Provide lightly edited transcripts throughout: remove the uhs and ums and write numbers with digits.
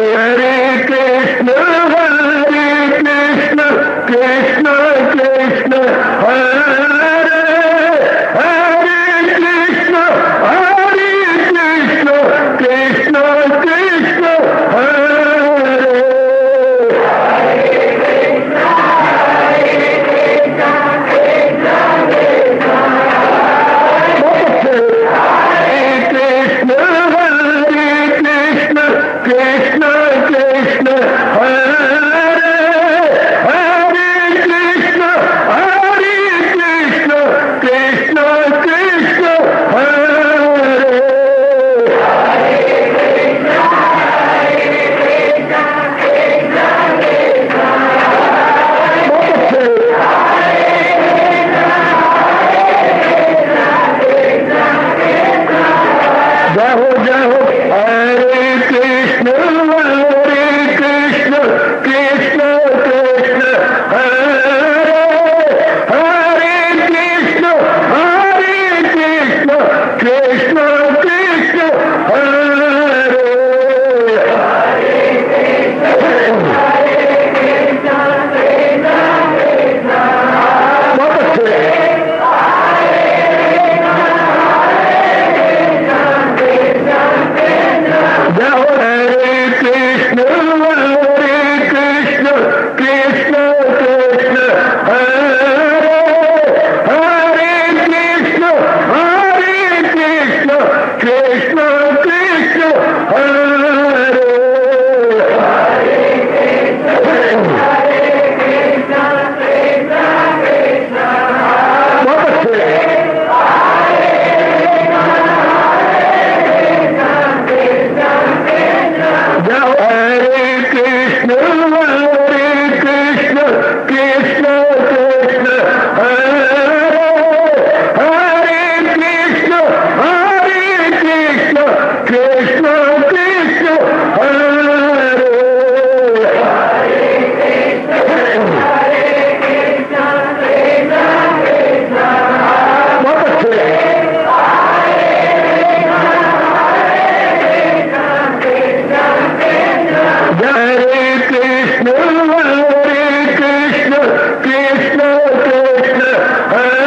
हरे कृष्ण कृष्ण कृष्ण हरे हरे कृष्ण कृष्ण कृष्ण हरे कृष्ण कृष्ण हरे हरे कृष्ण कृष्ण कृष्ण हरे जय हो हरे कृष्ण कृष्ण कृष्ण हरे हरे कृष्ण कृष्ण कृष्ण हरे बहुत अच्छे जय हो हरे कृष्ण कृष्ण कृष्ण हरे हरे कृष्ण कृष्ण कृष्ण हरे बहुत अच्छे जय हो हरे कृष्ण कृष्ण कृष्ण हरे हरे कृष्ण कृष्ण कृष्ण हरे बहुत अच्छे हरे कृष्ण कृष्ण हरे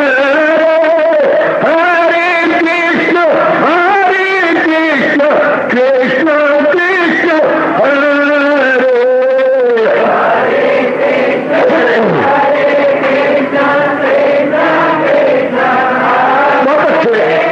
हरे कृष्ण कृष्ण कृष्ण हरे बहुत अच्छे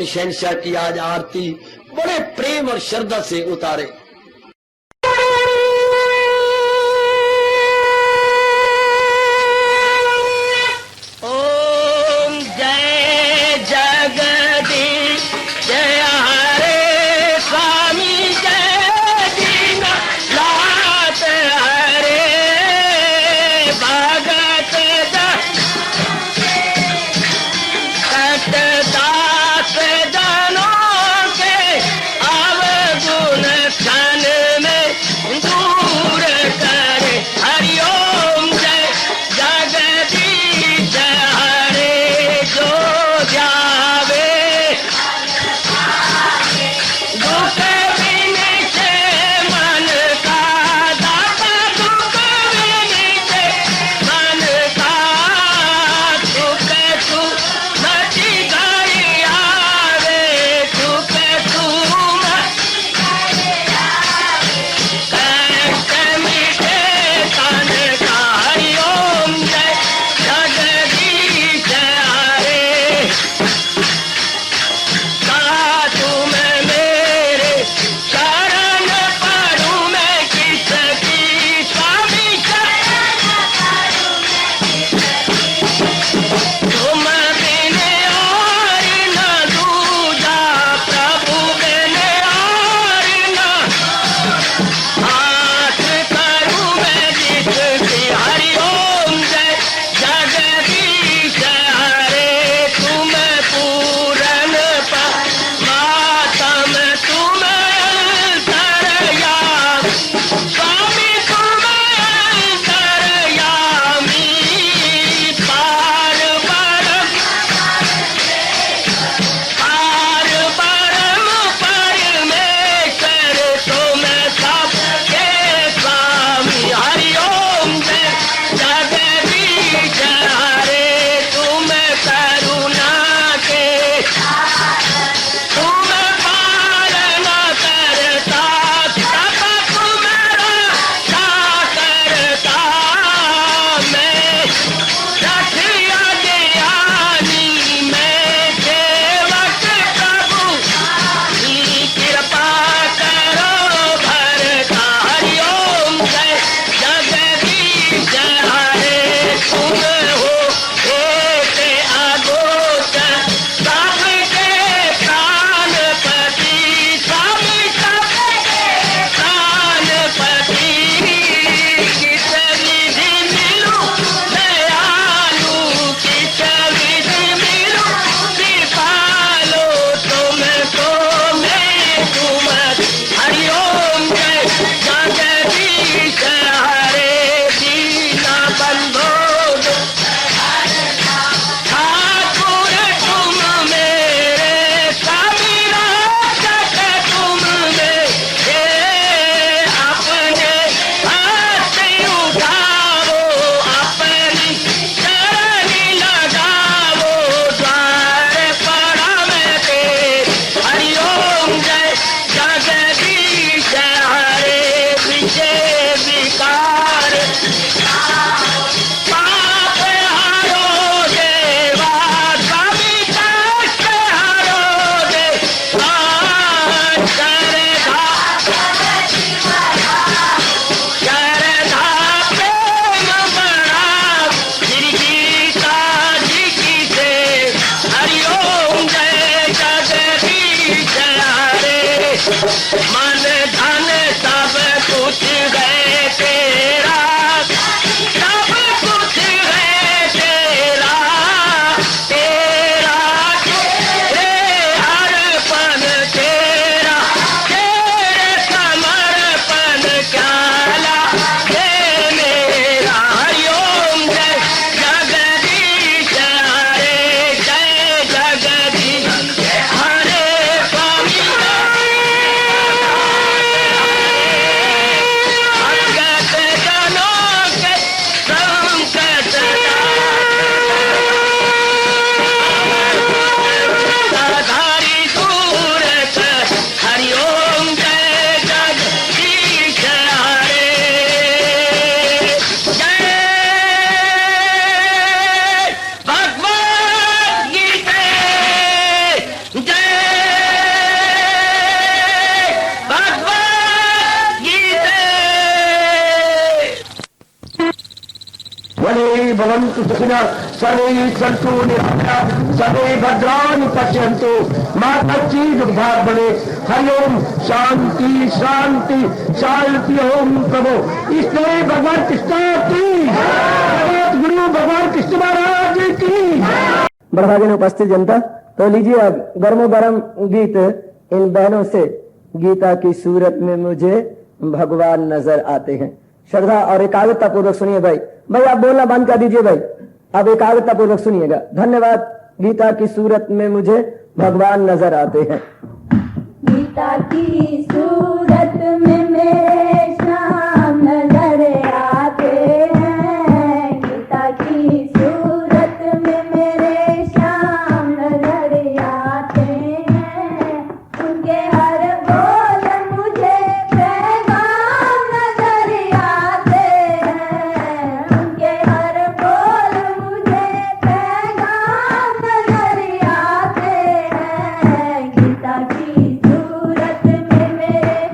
शहंशाह की आज आरती बड़े प्रेम और श्रद्धा से उतारे। ओम जय जगदीश जय हरे स्वामी जय दीनानाथ हरे भगत दास जनों के अवगुण भवन्तु सुखिनः सर्वे सन्तु निरामयाः सर्वे भद्राणि पश्यन्तु मा कश्चित् दुर्भाग् भवेत् हरि ओम शांति शांति शांति ओम प्रभु इसलिए भगवान कृष्ण की गुरु भगवान कृष्ण महाराज की। बड़भागे उपस्थित जनता, तो लीजिए अब गर्मो गर्म गीत इन बहनों से। गीता की सूरत में मुझे भगवान नजर आते हैं। श्रद्धा और एकाग्रता पूर्वक सुनिए भाई। भाई आप बोलना बंद कर दीजिए भाई, अब एकाग्रता पूर्वक सुनिएगा। धन्यवाद। गीता की सूरत में मुझे भगवान नजर आते हैं। गीता की सूरत में मेरे श्याम नजर आते हैं। गीता की सूरत में मेरे श्याम नजर आते हैं। उनके हर बोल मुझे पैगाम नजर आते हैं। उनके हर बोल मुझे पैगाम नजर आते हैं। गीता की सूरत में मेरे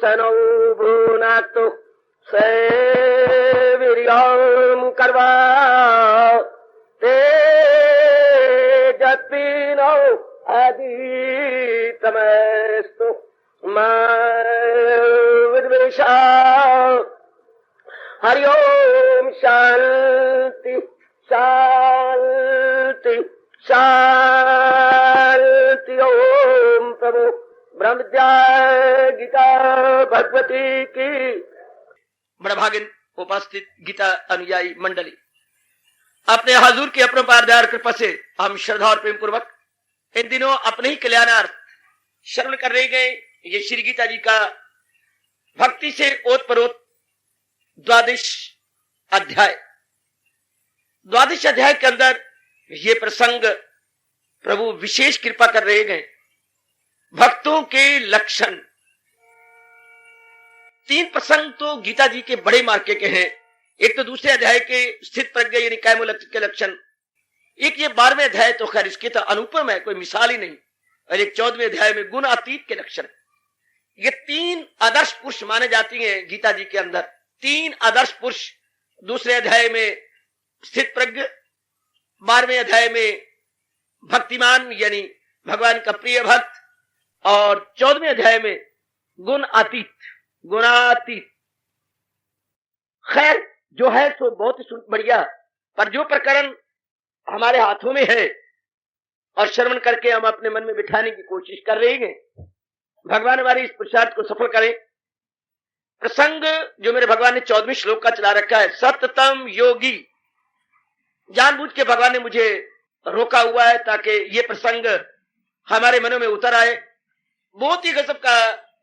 सनौ भ्रूणातु सेवीर्यं कर्वा तेजस्विनो अधीतमस्तु मा विद्वेषा। हरि ओम शांति शांति शांति। ओम प्रभु ब्रह्म विद्या गीता भगवती की। बड़भागिन उपस्थित गीता अनुयायी मंडली, अपने हजूर की अपरंपार दया कृपा से हम श्रद्धा और प्रेम पूर्वक इन दिनों अपने ही कल्याणार्थ श्रवण कर रहे गए ये श्री गीता जी का भक्ति से ओतप्रोत द्वादश अध्याय के अंदर ये प्रसंग प्रभु विशेष कृपा कर रहे गए। भक्तों के लक्षण, 3 प्रसंग तो गीता जी के बड़े मार्के के हैं। एक तो दूसरे अध्याय के स्थित प्रज्ञा यानी कायमोलक्ष्य के लक्षण, एक ये 12वें अध्याय तो खैर इसके तो अनुपम है, कोई मिसाल ही नहीं, और एक 14वें अध्याय में गुण अतीत के लक्षण। ये 3 आदर्श पुरुष माने जाती हैं गीता जी के अंदर। 3 आदर्श पुरुष दूसरे अध्याय में स्थित प्रज्ञ, 12वें अध्याय में भक्तिमान यानी भगवान का प्रिय भक्त, और 14वें अध्याय में गुणातीत। खैर जो है सो बहुत ही बढ़िया, पर जो प्रकरण हमारे हाथों में है और श्रवण करके हम अपने मन में बिठाने की कोशिश कर रहे हैं, भगवान हमारे इस पुरुषार्थ को सफल करें। प्रसंग जो मेरे भगवान ने 14वें श्लोक का चला रखा है, सततम योगी। जानबूझ के भगवान ने मुझे रोका हुआ है ताकि ये प्रसंग हमारे मनों में उतर आए। बहुत ही गजब का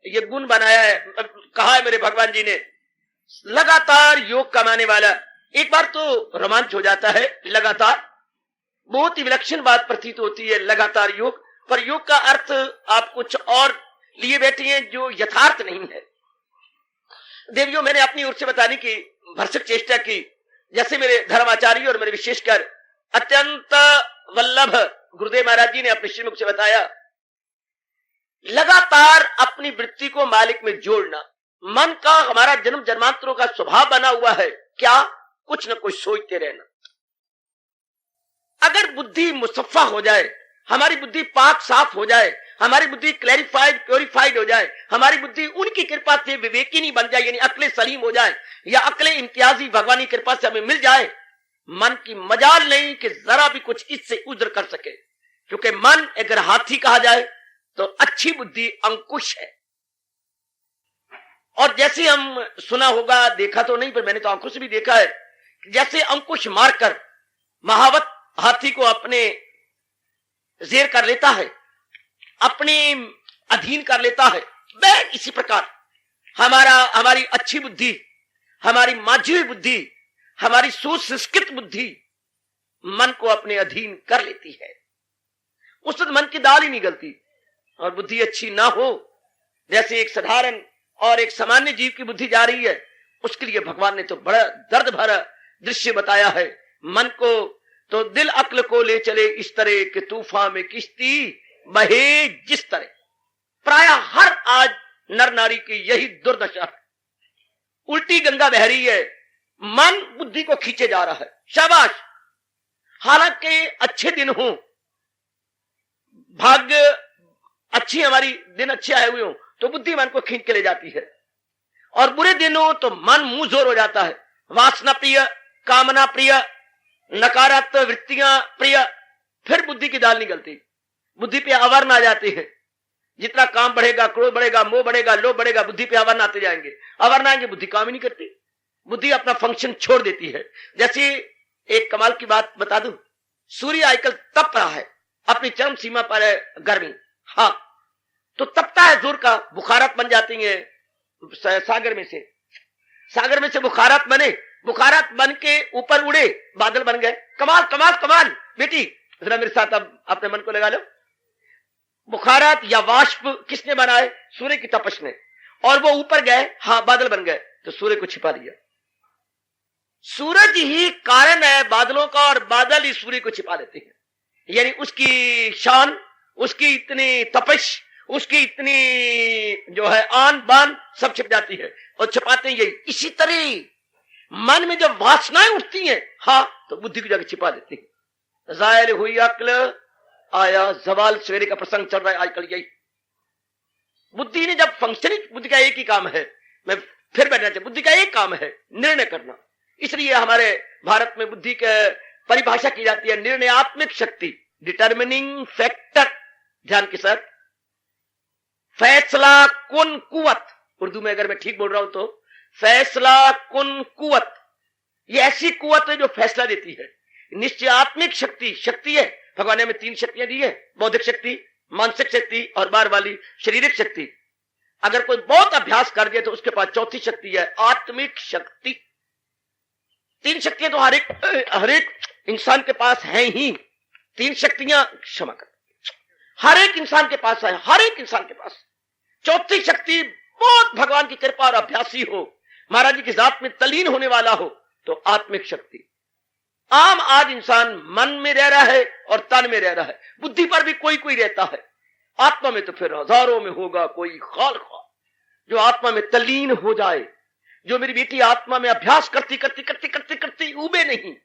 ये गुण बनाया है, कहा है मेरे भगवान जी ने, लगातार योग कमाने वाला। एक बार तो रोमांच हो जाता है, लगातार बहुत ही विलक्षण बात प्रतीत होती है लगातार योग, पर योग का अर्थ आप कुछ और लिए बैठे हैं जो यथार्थ नहीं है। देवियों, मैंने अपनी ओर से बताने की भरसक चेष्टा की, जैसे मेरे धर्माचार्य और मेरे विशेषकर अत्यंत वल्लभ गुरुदेव महाराज जी ने अपने श्रीमुख से बताया, लगातार अपनी वृत्ति को मालिक में जोड़ना। मन का हमारा जन्म जन्मांतरों का स्वभाव बना हुआ है क्या, कुछ न कुछ सोचते रहना। अगर बुद्धि मुसफ्फा हो जाए, हमारी बुद्धि पाक साफ हो जाए, हमारी बुद्धि क्लैरिफाइड प्योरिफाइड हो जाए, हमारी बुद्धि उनकी कृपा से विवेकिनी बन जाए यानी अक्ले सलीम हो जाए, या अक्ले इम्तियाजी भगवानी कृपा से हमें मिल जाए, मन की मजाल नहीं कि जरा भी कुछ इससे उधर कर सके। क्योंकि मन अगर हाथी कहा जाए तो अच्छी बुद्धि अंकुश है। और जैसे हम सुना होगा, देखा तो नहीं पर मैंने तो आंखों से भी देखा है, जैसे अंकुश मारकर महावत हाथी को अपने जेर कर लेता है, अपने अधीन कर लेता है, वह इसी प्रकार हमारी अच्छी बुद्धि, हमारी माझी हुई बुद्धि, हमारी सुसंस्कृत बुद्धि मन को अपने अधीन कर लेती है। उस वक्त मन की दाल ही नहीं गलती। और बुद्धि अच्छी ना हो, जैसे एक साधारण और एक सामान्य जीव की बुद्धि जा रही है, उसके लिए भगवान ने तो बड़ा दर्द भरा दृश्य बताया है। मन को तो दिल अक्ल को ले चले इस तरह के तूफान में किश्ती बहे जिस तरह। प्राय हर आज नर नारी की यही दुर्दशा है, उल्टी गंगा बह रही है, मन बुद्धि को खींचे जा रहा है। शाबाश, हालांकि अच्छे दिन हो, भाग्य अच्छी, हमारी दिन अच्छे आए हुए हो तो बुद्धि मन को खींच के ले जाती है, और बुरे दिन हो तो मन मुंह जोर हो जाता है। वासना प्रिय, कामना प्रिय, नकारात्मक वृत्तियां प्रिय, फिर बुद्धि की दाल निकलती, बुद्धि पे आवरण आ जाते हैं। जितना काम बढ़ेगा, क्रोध बढ़ेगा, मोह बढ़ेगा, लोभ बढ़ेगा, बुद्धि पे आवरण आते जाएंगे। आवरण आएंगे, बुद्धि काम ही नहीं करती, बुद्धि अपना फंक्शन छोड़ देती है। जैसे एक कमाल की बात बता दूं, सूर्य आजकल तप रहा है, अपनी चरम सीमा पर है गर्मी, हाँ, तो तपता है जोर का, बुखारात बन जाती है सागर में से बुखारात बने, बुखारात बन के ऊपर उड़े, बादल बन गए। कमाल कमाल कमाल। बेटी जरा मेरे साथ अब अपने मन को लगा लो, बुखारात या वाष्प किसने बनाए? सूर्य की तपश ने, और वो ऊपर गए, हाँ बादल बन गए, तो सूर्य को छिपा दिया। सूरज ही कारण है बादलों का, और बादल ही सूर्य को छिपा देते हैं। यानी उसकी शान, उसकी इतनी तपश, उसकी इतनी जो है आन बान सब छिप जाती है और छिपाते हैं यही। इसी तरह मन में जब वासनाएं उठती हैं, हाँ, तो बुद्धि की जगह छिपा देती है। जाहिर हुई अक्ल, आया जवाल। सवेरे का प्रसंग चल रहा है आजकल यही। बुद्धि ने जब फंक्शनिंग, बुद्धि का एक ही काम है, मैं फिर बैठना चाहिए, बुद्धि का एक काम है निर्णय करना। इसलिए हमारे भारत में बुद्धि की परिभाषा की जाती है निर्णयात्मक शक्ति, डिटर्मिनिंग फैक्टर। ध्यान के साथ, फैसला कुन कुवत, उर्दू में अगर मैं ठीक बोल रहा हूं तो फैसला कुन कुवत, ये ऐसी कुवत है जो फैसला देती है। निश्चयात्मक शक्ति, शक्ति है, भगवान ने हमें 3 शक्तियां दी है, बौद्धिक शक्ति, मानसिक शक्ति और बार वाली शारीरिक शक्ति। अगर कोई बहुत अभ्यास कर दिया तो उसके पास चौथी शक्ति है आत्मिक शक्ति। 3 शक्तियां तो हर एक इंसान के पास हैं ही। 3 शक्तियां, क्षमा कर, हर एक इंसान के पास है, हर एक इंसान के पास। चौथी शक्ति बहुत भगवान की कृपा और अभ्यासी हो, महाराज जी की जात में तलीन होने वाला हो, तो आत्मिक शक्ति। आम आज इंसान मन में रह रहा है और तन में रह रहा है, बुद्धि पर भी कोई कोई रहता है, आत्मा में तो फिर हजारों में होगा कोई खाल खाल। जो आत्मा में तलीन हो जाए, जो मेरी बेटी आत्मा में अभ्यास करती करती करती करती करती उबे नहीं,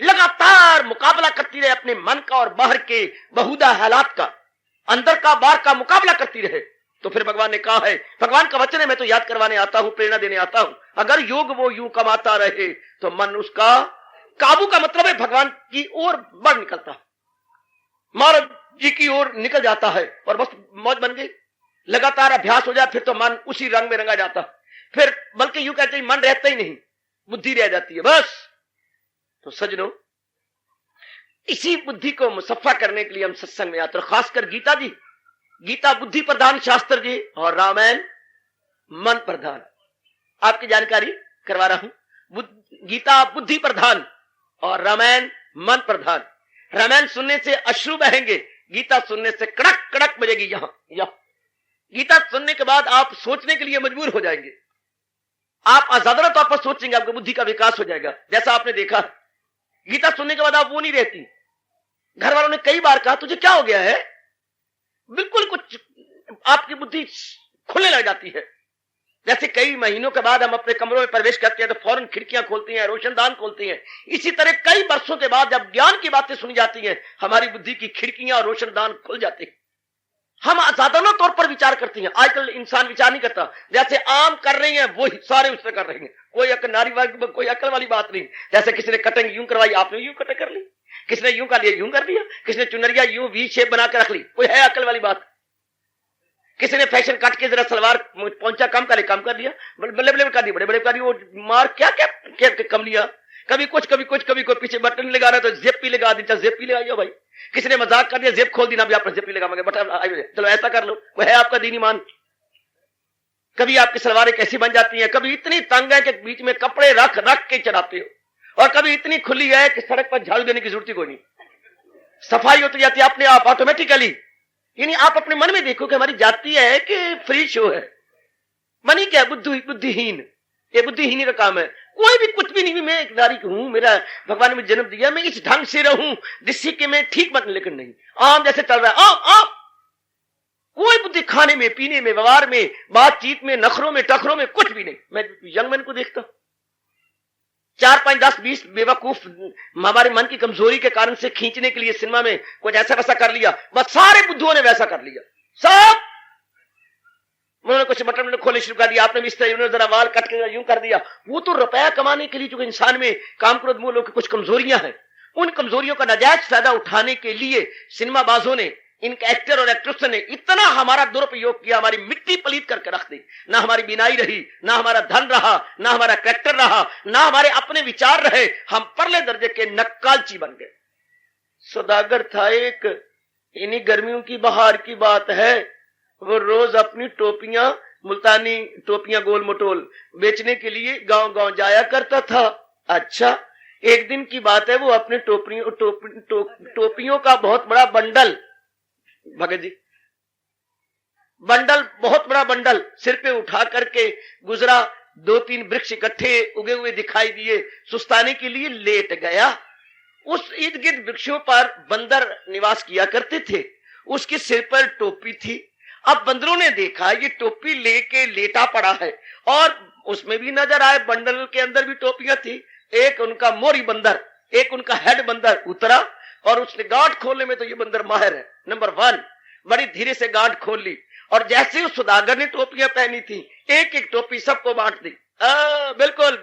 लगातार मुकाबला करती रहे अपने मन का और बाहर के बहुधा हालात का, अंदर का बाहर का मुकाबला करती रहे, तो फिर भगवान ने कहा है, भगवान का वचन है, मैं तो याद करवाने आता हूं, प्रेरणा देने आता हूं, अगर योग वो यूं कमाता रहे तो मन उसका काबू का मतलब है भगवान की ओर बढ़ निकलता है, महाराज जी की ओर निकल जाता है और बस मौज बन गई। लगातार अभ्यास हो जाए फिर तो मन उसी रंग में रंगा जाता, फिर बल्कि यूं कहते हैं मन रहता ही नहीं, बुद्धि रह जाती है बस। तो सजनों, इसी बुद्धि को मुसफ्फा करने के लिए हम सत्संग में आते हैं, खासकर गीता जी, गीता बुद्धि प्रधान शास्त्र जी और रामायण मन प्रधान। आपकी जानकारी करवा रहा हूं, गीता बुद्धि प्रधान और रामायण मन प्रधान। रामायण सुनने से अश्रु बहेंगे, गीता सुनने से कड़क कड़क बजेगी। यहां गीता सुनने के बाद आप सोचने के लिए मजबूर हो जाएंगे, आप आजादना तौर पर सोचेंगे, आपकी बुद्धि का विकास हो जाएगा। जैसा आपने देखा, गीता सुनने के बाद आप वो नहीं रहती। घर वालों ने कई बार कहा तुझे क्या हो गया है, बिल्कुल कुछ आपकी बुद्धि खुलने लग जाती है। जैसे कई महीनों के बाद हम अपने कमरों में प्रवेश करते हैं तो फौरन खिड़कियां खोलती हैं, रोशनदान खोलती हैं। इसी तरह कई वर्षों के बाद जब ज्ञान की बातें सुनी जाती हैं, हमारी बुद्धि की खिड़कियां और रोशनदान खुल जाते हैं। हम आजादाना तौर पर विचार करते हैं। आजकल इंसान विचार नहीं करता, जैसे आम कर रही हैं वो सारे उससे कर रहे हैं, कोई कोई अकल वाली बात नहीं। जैसे किसी ने कटिंग यूं करवाई, आपने यूं कटिंग कर ली, किसने यूं कर लिया, यूं कर दिया, किसने चुनरिया यूं वी शेप बना के रख ली, कोई है अकल वाली बात? किसी ने फैशन काट के जरा सलवार पहुंचा कम करे, कम कर दिया, बल्ले बल्ले कर दी, बड़े बड़े कर दी, वो मार क्या क्या क्या कम लिया, कभी कुछ कभी कुछ, कभी कोई पीछे बटन लगा रहा तो जेब भी लगा दी, जेब भी लगाइयो भाई। किसी ने मजाक कर दिया, जेब खोल दी ना भी आपने जेब भी लगा, बटन चलो ऐसा कर लो, वो है आपका दीनी मान। कभी आपकी सलवारें कैसी बन जाती हैं, कभी इतनी तंग है कि बीच में कपड़े रख रख के चढ़ाते हो, और कभी इतनी खुली है कि सड़क पर झाड़ू देने की जरूरत ही कोई नहीं, सफाई होती जाती है अपने आप ऑटोमेटिकली। यानी आप अपने मन में देखो कि हमारी जाति है कि फ्री शो है। मनी क्या, बुद्धिहीन, ये बुद्धिहीन का काम है। कोई भी कुछ भी नहीं, मैं एक नारी हूं, मेरा भगवान ने मुझे जन्म दिया, मैं इस ढंग से रहूं जिससे कि मैं ठीक बन, लेकिन नहीं, आम जैसे चल रहा है, आम कोई बुद्धि खाने में, पीने में, व्यवहार में, बातचीत में, नखरों में, टखरों में कुछ भी नहीं। मैं यंग मैन को देखता हूं, 4, 5, 10, 20 बेवकूफ हमारे मन की कमजोरी के कारण से खींचने के लिए सिनेमा में कुछ ऐसा वैसा कर लिया, बस सारे बुद्धुओं ने वैसा कर लिया, सब उन्होंने कुछ बटन खोले शुरू कर दिया, आपने भी इस तरह जरा वाल कट के यूं कर दिया। वो तो रुपया कमाने के लिए जो इंसान में काम क्रोध मूल की कुछ कमजोरियां हैं, उन कमजोरियों का नाजायज फायदा उठाने के लिए सिनेमाबाजों ने, इनके एक्टर और एक्ट्रेस ने इतना हमारा दुरुपयोग किया, हमारी मिट्टी पलीत करके रख दी। ना हमारी बीनाई रही, ना हमारा धन रहा, ना हमारा कैरेक्टर रहा, ना हमारे अपने विचार रहे, हम परले दर्जे के नक्कालची बन गए। सौदागर था एक, इन्हीं गर्मियों की बहार की बात है, वो रोज अपनी टोपियां, मुल्तानी टोपियां गोल मटोल बेचने के लिए गांव गांव जाया करता था। अच्छा, एक दिन की बात है, वो अपने टोपियों का बहुत बड़ा बंडल, भगत जी, बंडल, बहुत बड़ा बंडल सिर पे उठा करके गुजरा। 2-3 वृक्ष इकट्ठे उगे हुए दिखाई दिए, सुस्ताने के लिए लेट गया। उस इर्द गिर्द वृक्षों पर बंदर निवास किया करते थे, उसके सिर पर टोपी थी। अब बंदरों ने देखा ये टोपी लेके लेटा पड़ा है, और उसमें भी नजर आए बंडल के अंदर भी टोपियां थी। एक उनका मोरी बंदर, एक उनका हेड बंदर उतरा, और उसने गांठ खोलने में तो ये बंदर माहिर है, नंबर 1। बड़ी धीरे से गांठ खोल ली, और जैसे उस सुदागर ने टोपियां पहनी थी, एक एक टोपी सबको बांट दी, बिल्कुल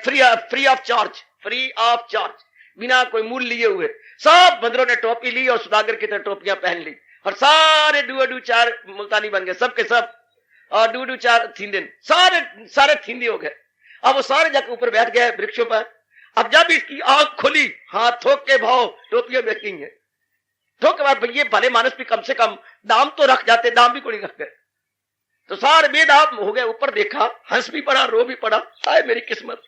फ्री ऑफ चार्ज, बिना कोई मूल्य लिए हुए। सब बंदरों ने टोपी ली और सुदागर की तरह टोपियां पहन ली, और सारे डू 4 मुल्तानी बन गए, सबके सब, और डू 4 थींदे, सारे थींदे हो गए। अब वो सारे जाकर ऊपर बैठ गए वृक्षों पर। अब जब इसकी आंख खुली, हाथ थोक के भाव टोपियां बेचती हैं, थोक के बाद ये भले मानस भी कम से कम दाम तो रख जाते, दाम भी कोई नहीं रख गए, तो सारे बेदाम हो गए। ऊपर देखा, हंस भी पड़ा, रो भी पड़ा, हाय मेरी किस्मत,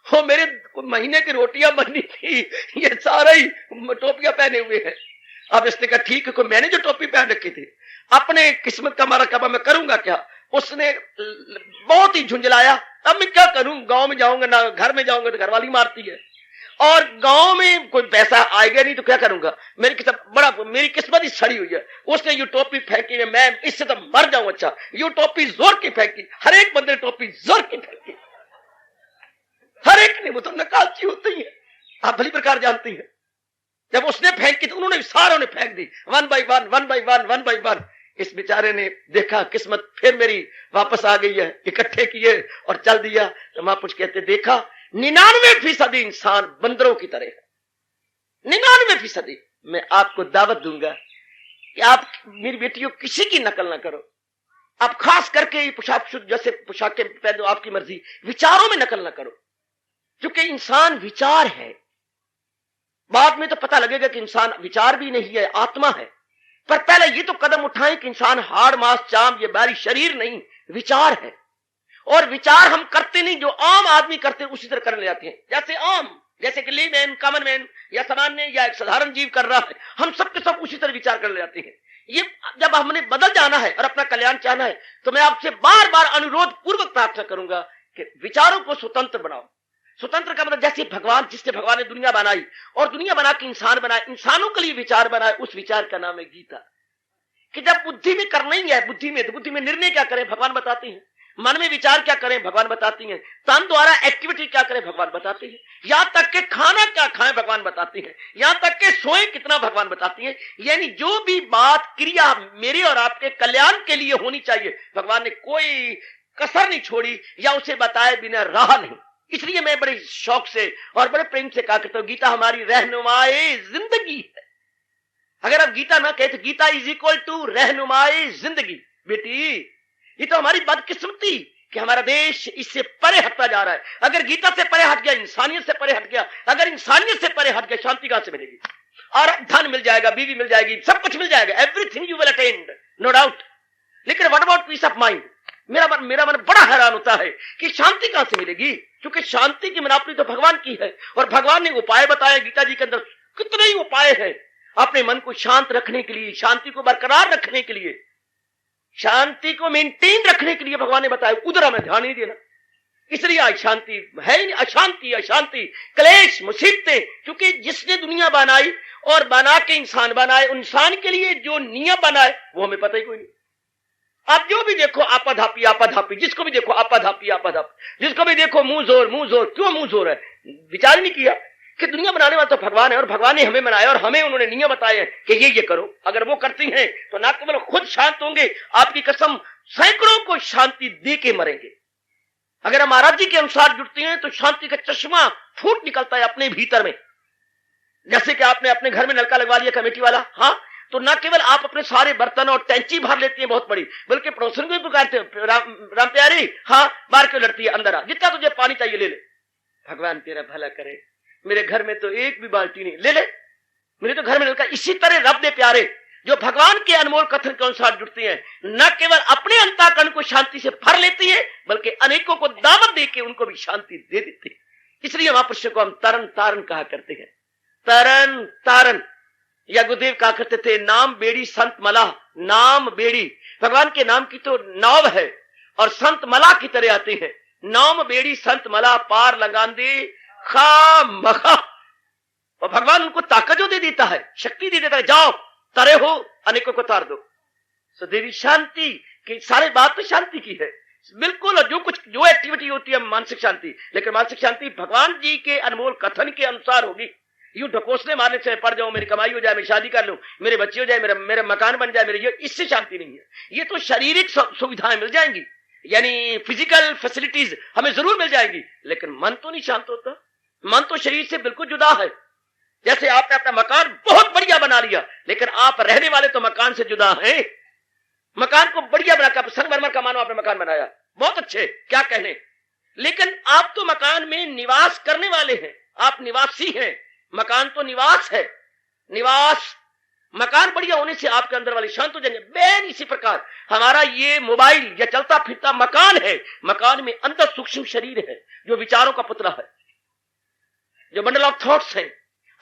हो मेरे महीने की रोटियां बननी थी, ये सारे ही टोपियां पहने हुए हैं। अब इसने कहा ठीक है, कोई मैंने जो टोपी पहन रखी थी, अपने किस्मत का मारा कबा मैं करूंगा क्या। उसने बहुत ही झुंझलाया, अब मैं क्या करूं, गांव में जाऊंगा ना, घर में जाऊंगा तो घरवाली मारती है, और गांव में कोई पैसा आएगा नहीं तो क्या करूंगा, मेरी किस्मत ही सड़ी हुई है। उसने यू टोपी फेंकी, मैं इससे तो मर जाऊं। अच्छा, यू टोपी जोर की फेंकी, हर एक बंदे ने टोपी जोर की फेंकी, हर एक ने, वो तो नकालची होती है, आप भली प्रकार जानती है। जब उसने फेंकी तो उन्होंने सारों ने फेंक दी, 1 by 1। इस बेचारे ने देखा किस्मत फिर मेरी वापस आ गई है, इकट्ठे किए और चल दिया। तो महापुरुष कहते देखा 99% इंसान बंदरों की तरह है, 99%। मैं आपको दावत दूंगा कि आप मेरी बेटियों किसी की नकल ना करो। आप खास करके पोशाक, जैसे पोशाकें पहनो आपकी मर्जी, विचारों में नकल ना करो, क्योंकि इंसान विचार है। बाद में तो पता लगेगा कि इंसान विचार भी नहीं है, आत्मा है, पर पहले ये तो कदम उठाएं कि इंसान हाड़ मांस चाम ये बारी शरीर नहीं, विचार है। और विचार हम करते नहीं, जो आम आदमी करते हैं उसी तरह करने ले जाते हैं। जैसे कि लेमैन, कॉमन मैन या सामान्य या एक साधारण जीव कर रहा है, हम सबके सब उसी तरह विचार करने ले जाते हैं। ये जब हमने बदल जाना है और अपना कल्याण चाहना है, तो मैं आपसे बार बार अनुरोध पूर्वक प्रार्थना करूंगा कि विचारों को स्वतंत्र बनाओ। स्वतंत्र का मतलब जैसे भगवान, जिससे भगवान ने दुनिया बनाई और दुनिया बना के इंसान बनाए, इंसानों के लिए विचार बनाए, उस विचार का नाम है गीता। कि जब बुद्धि में करना ही है, बुद्धि में निर्णय क्या करें भगवान बताते हैं, मन में विचार क्या करें भगवान बताती हैं, तन द्वारा एक्टिविटी क्या करें भगवान बताते हैं, यहां तक के खाना क्या खाएं भगवान बताती हैं, यहां तक के सोए कितना भगवान बताती हैं। यानी जो भी बात क्रिया मेरे और आपके कल्याण के लिए होनी चाहिए, भगवान ने कोई कसर नहीं छोड़ी या उसे बताए बिना रहा नहीं। इसलिए मैं बड़े शौक से और बड़े प्रेम से कहा करता हूं, गीता हमारी रहनुमाए जिंदगी है। अगर आप गीता ना कहे तो गीता इज इक्वल टू रहनुमाए जिंदगी। बेटी, ये तो हमारी बदकिस्मती कि हमारा देश इससे परे हटता जा रहा है। अगर गीता से परे हट गया, इंसानियत से परे हट गया, अगर इंसानियत से परे हट गया, शांति कहां से मिलेगी? और धन मिल जाएगा, बीवी मिल जाएगी, सब कुछ मिल जाएगा, everything you will attend, no doubt. लेकिन what about peace of mind? मेरा मन बड़ा हैरान होता है कि शांति कहां से मिलेगी, क्योंकि शांति की मनापली तो भगवान की है, और भगवान ने उपाय बताया गीता जी के अंदर, कितने ही उपाय है अपने मन को शांत रखने के लिए, शांति को बरकरार रखने के लिए, शांति को मेंटेन रखने के लिए भगवान ने बताया। उधर हमें ध्यान नहीं देना, इसलिए अशांति है, अशांति, क्लेश, मुसीबतें। क्योंकि जिसने दुनिया बनाई और बना के इंसान बनाए, इंसान के लिए जो नियम बनाए वो हमें पता ही कोई नहीं। आप जो भी देखो आपाधापी, जिसको भी देखो आपाधापी, जिसको भी देखो मुंह जोर। क्यों मुंह जोर है? विचार नहीं किया कि दुनिया बनाने वाला तो भगवान है, और भगवान ने हमें बनाया और हमें उन्होंने नियम बताए हैं कि ये करो। अगर वो करती हैं तो ना केवल खुद शांत होंगे, आपकी कसम सैकड़ों को शांति दे के मरेंगे। अगर हम महाराज जी के अनुसार जुड़ते हैं तो शांति का चश्मा फूट निकलता है अपने भीतर में। जैसे कि आपने अपने घर में नलका लगवा लिया कमेटी वाला, हाँ, तो न केवल आप अपने सारे बर्तन और टैंची भर लेती है बहुत बड़ी, बल्कि पड़ोसन को भी पुकारते हैं, राम प्यारी, हाँ, बाहर क्यों लड़ती है, अंदर आ, जितना तुझे पानी चाहिए ले ले। भगवान तेरा भला करे, मेरे घर में तो एक भी बाल्टी नहीं, ले ले, मेरे तो घर में नलका। इसी तरह रब दे प्यारे जो भगवान के अनमोल कथन के अनुसार जुड़ते हैं, न केवल अपने अंतःकरण को शांति से भर लेती है, बल्कि अनेकों को दावत देके उनको भी शांति दे देते हैं। इसलिए महापुरुषों को हम तरन तारन कहा करते हैं, तरन तारन। या गुरुदेव कहा करते थे, नाम बेड़ी संत मलाह, नाम बेड़ी भगवान के नाम की तो नाव है, और संत मलाह की तरह आते हैं। नाम बेड़ी संत मलाह पार लगान दे खामखा, और भगवान उनको ताकत जो दे देता है, शक्ति दे देता है, जाओ तरे हो, अनेकों को तार दो। सो देवी शांति की सारी बात तो शांति की है बिल्कुल। और जो एक्टिविटी होती है मानसिक शांति, लेकिन मानसिक शांति भगवान जी के अनमोल कथन के अनुसार होगी। यूं ढकोसले मारने से पड़ जाऊं, मेरी कमाई हो जाए, मैं शादी कर लूं, मेरे बच्चे हो जाए, मेरा मकान बन जाए, मेरे ये, इससे शांति नहीं है। ये तो शारीरिक सुविधाएं मिल जाएंगी, यानी फिजिकल फैसिलिटीज हमें जरूर मिल जाएंगी, लेकिन मन तो नहीं शांत होता। मन तो शरीर से बिल्कुल जुदा है। जैसे आपने अपना मकान बहुत बढ़िया बना लिया, लेकिन आप रहने वाले तो मकान से जुदा हैं। मकान को बढ़िया बनाकर संगमरमर का मानो आपने मकान बनाया, बहुत अच्छे, क्या कहने, लेकिन आप तो मकान में निवास करने वाले हैं, आप निवासी हैं। मकान तो निवास है, निवास मकान बढ़िया होने से आपके अंदर वाली शांत हो जाएंगे। बेन इसी प्रकार हमारा ये मोबाइल या चलता फिरता मकान है, मकान में अंदर सूक्ष्म शरीर है जो विचारों का पुतला है, जो बंडल ऑफ थॉट्स है।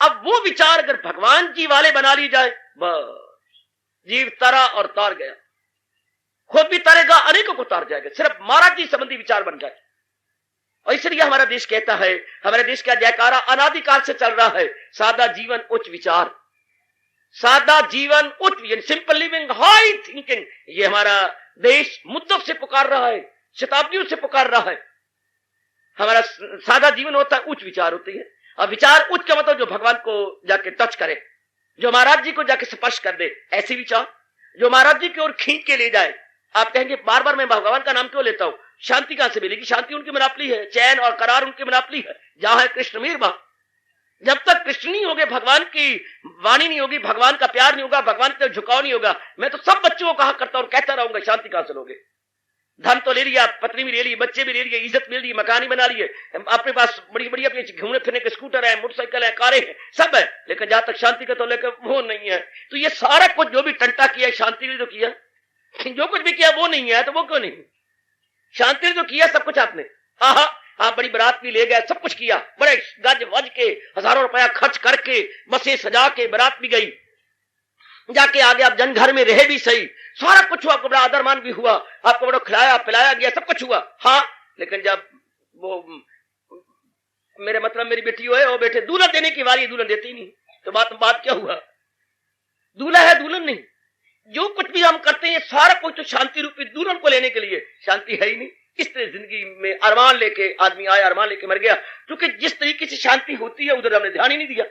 अब वो विचार अगर भगवान जी वाले बना ली जाए, बस जीव तरा और तार गया, खुद भी तरेगा, अनेकों को तार जाएगा। सिर्फ महाराज जी संबंधी विचार बन जाए। और इसलिए हमारा देश कहता है, हमारे देश का जयकारा अनादिकाल से चल रहा है, सादा जीवन उच्च विचार, सादा जीवन उच्च, सिंपल लिविंग हाई थिंकिंग। ये हमारा देश मुद्दों से पुकार रहा है, शताब्दियों से पुकार रहा है। हमारा सादा जीवन होता है, उच्च विचार होती है। और विचार उच्च का मतलब जो भगवान को जाके टच करे, जो महाराज जी को जाके स्पर्श कर दे, ऐसी विचार जो महाराज जी की ओर खींच के ले जाए। आप कहेंगे बार बार मैं भगवान का नाम क्यों लेता हूं, शांति कहां से मिलेगी? शांति उनकी मनापली है, चैन और करार उनकी मनापली है। जहां है कृष्ण मीर वहां, जब तक कृष्ण नहीं होगे, भगवान की वाणी नहीं होगी, भगवान का प्यार नहीं होगा, भगवान की तरफ झुकाव नहीं होगा। मैं तो सब बच्चों को कहा करता हूं, कहता रहूंगा, शांति कहां से लोगे? धन तो ले लिया, पत्नी भी ले ली, बच्चे भी ले लिए, इज्जत मिल रही, मकान ही बना लिए, अपने पास बड़ी बड़ी अपने घूमने फिरने के स्कूटर है, मोटरसाइकिल है, कारें हैं, सब है, लेकिन जहां तक शांति का तो लेकर वो नहीं है। तो ये सारा कुछ जो भी टंटा किया, शांति ने जो किया, जो कुछ भी किया वो नहीं है, तो वो क्यों नहीं? शांति ने जो किया सब कुछ आपने, आप बड़ी बारात भी ले गए, सब कुछ किया, बड़े गज वज के हजारों रुपया खर्च करके बसें सजा के बारात भी गई, जाके आगे आप जन घर में रहे भी सही, सारा कुछ हुआ, आपको बड़ा आदर मान भी हुआ, आपको बड़ा खिलाया पिलाया गया, सब कुछ हुआ। हाँ, लेकिन जब वो मेरे मतलब मेरी बेटी है, वो बेटे दूल्हा देने की बारी, दूल्हा देती नहीं, तो बात क्या हुआ? दूल्हा है, दुल्हन नहीं। जो कुछ भी हम करते हैं सारा कुछ तो शांति रूपी दुल्हन को लेने के लिए, शांति है ही नहीं। इस तरह जिंदगी में अरमान लेके आदमी आया, अरमान लेके मर गया, क्योंकि जिस तरीके से शांति होती है उधर हमने ध्यान ही नहीं दिया।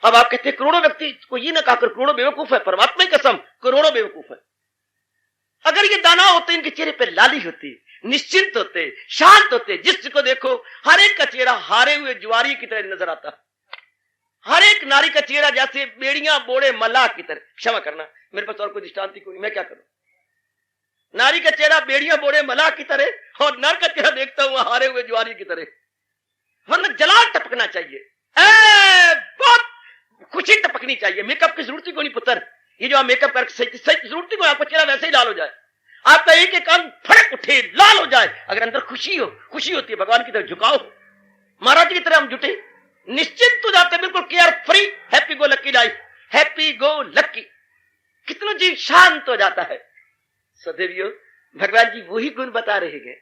अब आप कहते हैं करोड़ों व्यक्ति को ये ना कहकर करोड़ों बेवकूफ है, परमात्मा की कसम करोड़ों बेवकूफ है। अगर ये दाना होते, इनके चेहरे पे लाली होती, निश्चिंत होते, शांत होते, जिसको देखो हर एक का चेहरा हारे हुए जुआरी की तरह नजर आता, हर एक नारी का चेहरा जैसे बेड़ियां बोड़े मल्लाह की तरह। क्षमा करना, मेरे पास और कोई दृष्टांत कोई नहीं, मैं क्या करूं? नारी का चेहरा बेड़ियां बोड़े मल्लाह की तरह और नर का चेहरा देखता हूं हारे हुए जुआरी की तरह, वरना जलाल टपकना चाहिए, बहुत खुशी टपकनी चाहिए। मेकअप की जरूरत ही कोई नहीं पुत्र, ये जो आप मेकअप करके सही जरूरत ही कोई, आपका चेहरा वैसे ही लाल हो जाए, आपका एक एक अंग फड़क उठे, लाल हो जाए, अगर अंदर खुशी हो, खुशी होती है, भगवान की तरफ झुकाव, महाराज की तरह हम जुटे, निश्चिंत हो जाते, बिल्कुल केयर फ्री, हैप्पी गो लक्की लाइफ, हैप्पी गो लक्की, कितना जीव शांत हो जाता है। सदैवियो भगवान जी वही गुण बता रहे हैं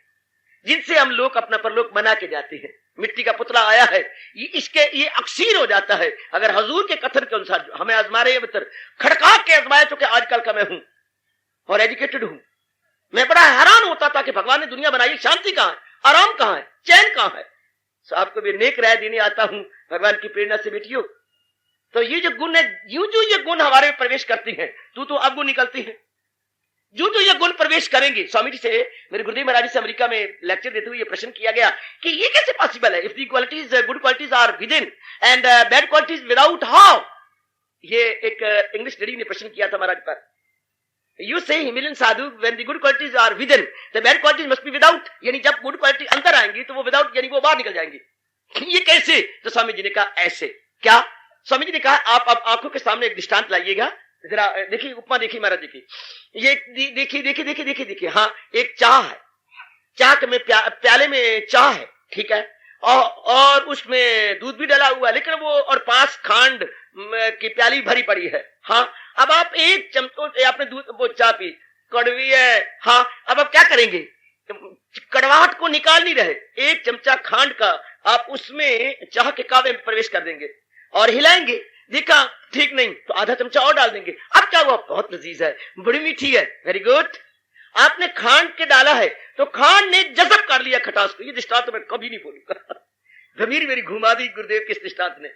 जिनसे हम लोग अपना परलोक बना के जाते हैं। मिट्टी का पुतला आया है, ये अक्सीर हो जाता है। अगर हजूर के कथन के अनुसार हमें आजमा रहे मित्र, खड़का के आजमाया, चूंकि आजकल का मैं हूं और एजुकेटेड हूं, मैं बड़ा हैरान होता था कि भगवान ने दुनिया बनाई, शांति कहां है, आराम कहां है, चैन कहां है। तो आपको भी नेक राय देने आता हूं भगवान की प्रेरणा से बेटियों। तो ये जो गुण है, यूं जो ये गुण हमारे में प्रवेश करती हैं, तो अवगुण निकलती है। जो जो ये गुण प्रवेश करेंगे, स्वामी जी से, मेरे गुरुदेव महाराज से अमेरिका में लेक्चर देते हुए ये प्रश्न किया गया कि ये कैसे पॉसिबल है, if the qualities good qualities are within and bad qualities without, how? ये एक इंग्लिश लेडी ने प्रश्न किया था महाराज पर। You say Himalayan sadhu when the good qualities are within the bad qualities must be without, यानी जब गुड क्वालिटी अंदर आएंगी तो वो विदाउट यानी वो बाहर निकल जाएंगी। ये कैसे? तो स्वामी जी ने कहा ऐसे। क्या? स्वामी जी ने कहा आप अब आंखों के सामने एक दृष्टांत लाइएगा, जरा देखिए, उपमा देखिए महाराज जी की, ये देखिए देखिए देखिए देखिए देखिए, हाँ एक चाह है, चाह में प्याले में चाह है, ठीक है, और उसमें दूध भी डाला हुआ है, लेकिन वो और 5 खांड की प्याली भरी पड़ी है। हाँ, अब आप एक चमचो आपने दूध वो चाह पी, कड़वी है, हाँ, अब आप क्या करेंगे? कड़वाहट को निकाल नहीं रहे, एक चमचा खांड का आप उसमें चाह के कावे में प्रवेश कर देंगे और हिलाएंगे, देखा ठीक नहीं तो आधा चमचा और डाल देंगे। अब क्या हुआ, बहुत लजीज है, बड़ी मीठी है, वेरी गुड। आपने खांड के डाला है तो खांड ने जज़ब कर लिया खटास को। ये दृष्टांत तो मैं कभी नहीं बोलूंगा, जमीर मेरी घुमा दी गुरुदेव के इस दृष्टांत ने।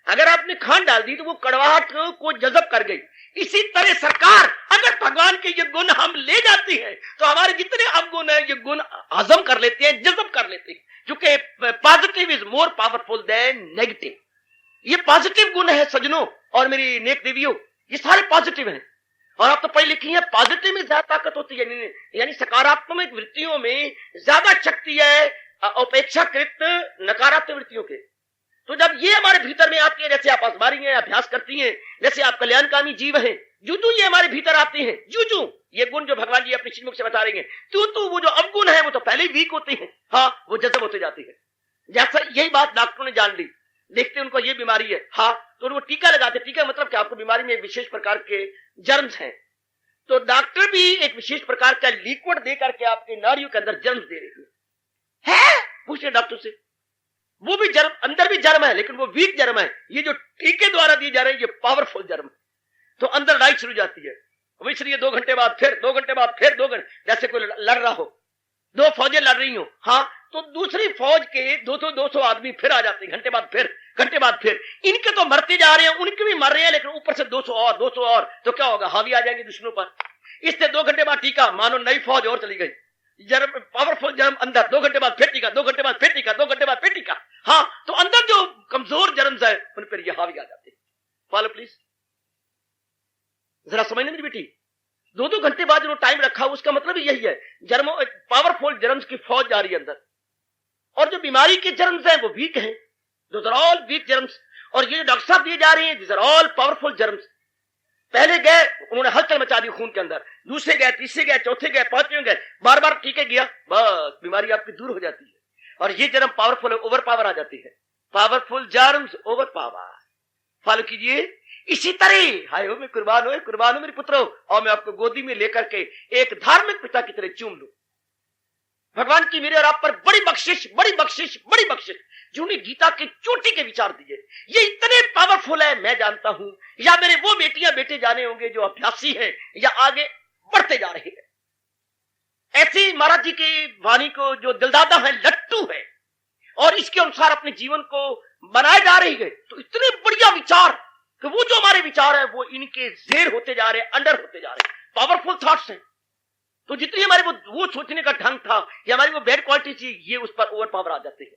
अगर आपने खांड डाल दी तो वो कड़वाहट को जज़ब कर गई। इसी तरह सरकार अगर भगवान के ये गुण हम ले जाती हैं तो हमारे जितने अवगुण हैं ये गुण हजम कर लेते हैं, जज़ब कर लेते हैं, क्योंकि positive is more powerful than negative. ये पॉजिटिव गुण है सजनों और मेरी नेक देवियों, ये सारे पॉजिटिव हैं। और आप तो पढ़ी लिखी है, पॉजिटिव में ज्यादा ताकत होती है, यानी सकारात्मक वृत्तियों में ज्यादा शक्ति है अपेक्षाकृत नकारात्मक वृत्तियों के। तो जब ये हमारे भीतर में आती है, जैसे आप आजमारी हैं, अभ्यास करती हैं, जैसे आप कल्याणकामी जीव हैं, जू ये हमारे भीतर आते हैं, जू ये गुण जो भगवान जी अपने श्रीमुख से बता रहे हैं, तू वो जो अवगुण है वो तो पहले ही वीक होते हैं, हाँ वो जज़ब होते जाते हैं। जैसा यही बात डॉक्टरों ने जान ली, देखते उनको ये बीमारी है, हाँ तो वो टीका लगाते। टीका मतलब क्या, आपको बीमारी में एक विशेष प्रकार के जर्म्स हैं, तो डॉक्टर भी एक विशेष प्रकार का लिक्विड दे करके आपके नाड़ियों के अंदर जर्म्स दे रही है। पूछिए डॉक्टर से, वो भी जर्म, अंदर भी जर्म है लेकिन वो वीक जर्म है, ये जो टीके द्वारा दिए जा रहे हैं ये पावरफुल जर्म है। तो अंदर लड़ाई शुरू जाती है, इसलिए 2 घंटे बाद फिर 2 घंटे बाद फिर 2 घंटे, जैसे कोई लड़ रहा हो, 2 फौजें लड़ रही हो, हाँ तो दूसरी फौज के 200 आदमी फिर आ जाते हैं, घंटे बाद फिर इनके तो मरते जा रहे हैं, उनके भी मर रहे हैं, लेकिन ऊपर से 200 और, तो क्या होगा, हावी आ जाएंगे दुश्मनों पर। इससे 2 घंटे बाद टीका, मानो नई फौज और चली गई, जर्म पावरफुल जर्म अंदर, 2 घंटे बाद फिर टीका, 2 घंटे बाद फिर टीका, 2 घंटे बाद फिर टीका, हाँ तो अंदर जो कमजोर जर्म्स है उन पर ये हावी आ जाते हैं। फॉलो प्लीज, जरा समझने मेरी बेटी, 2 घंटे बाद जो टाइम रखा उसका मतलब यही है, जर्मो पावरफुल जर्म्स की फौज जा रही है अंदर, और जो बीमारी के जर्म्स हैं वो वीक हैं, those are all weak germs. और ये जो डॉक्टर साहब दिए जा रहे हैं, this are all powerful germs. पहले गए उन्होंने हलचल मचा दी खून के अंदर, दूसरे गए, तीसरे गए, चौथे गए, 5वें गए, बार टीके गया, बस बीमारी आपकी दूर हो जाती है। और ये जर्म पावरफुल ओवर पावर आ जाती है, powerful germs over power. Follow कीजिए, इसी तरह हाय हो मैं कुर्बान हो मेरे पुत्रों, और मैं आपको गोदी में लेकर के एक धार्मिक पिता की तरह चूम लूं। भगवान की मेरे और आप पर बड़ी बख्शिश जिन्होंने गीता के चोटी के विचार दिए, ये इतने पावरफुल है। मैं जानता हूं या मेरे वो बेटियां बेटे जाने होंगे जो अभ्यासी हैं या आगे बढ़ते जा रहे हैं। ऐसी महाराज जी की वाणी को जो दिलदादा है, लट्टू है, और इसके अनुसार अपने जीवन को बनाए जा रही है, तो इतने बढ़िया विचार कि वो जो हमारे विचार है वो इनके जेर होते जा रहे हैं, अंडर होते जा रहे हैं, पावरफुल थॉट्स हैं। तो जितनी हमारे वो सोचने का ढंग था या हमारी वो बैड क्वालिटी थी, ये उस पर ओवर पावर आ जाते हैं।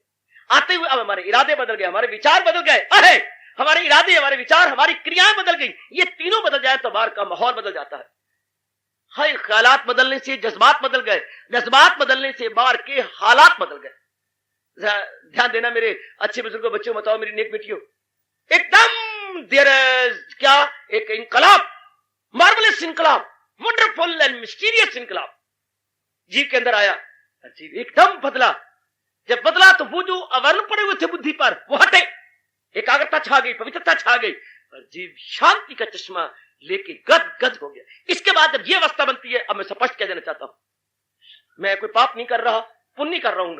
आते हुए अब हमारे इरादे बदल गए, हमारे विचार बदल गए, अरे हमारे इरादे, हमारे विचार, हमारी क्रियाएं बदल गई। ये तीनों बदल जाए तो बाहर का माहौल बदल जाता है। हाय, ख्यालात बदलने से जज्बात बदल गए, जज्बात बदलने से बाहर के हालात बदल गए। ध्यान देना मेरे अच्छे बुजुर्गों, बच्चों, बताओ मेरी नेक बेटियों, एकदम देर क्या एक इनकलाब, मार्वलस इनकलाब, वंडरफुल एंड मिस्टीरियस इनकलाब जीव के अंदर आया। जीव एकदम बदला। जब बदला तो वो जो आवरण पड़े हुए थे बुद्धि पर वो हटे, एकाग्रता छा गई, पवित्रता छा गई, और जीव शांति का चश्मा लेके गद हो गया। इसके बाद जब ये अवस्था बनती है, अब मैं स्पष्ट कह देना चाहता हूं, मैं कोई पाप नहीं कर रहा, पुण्य नहीं कर रहा हूं,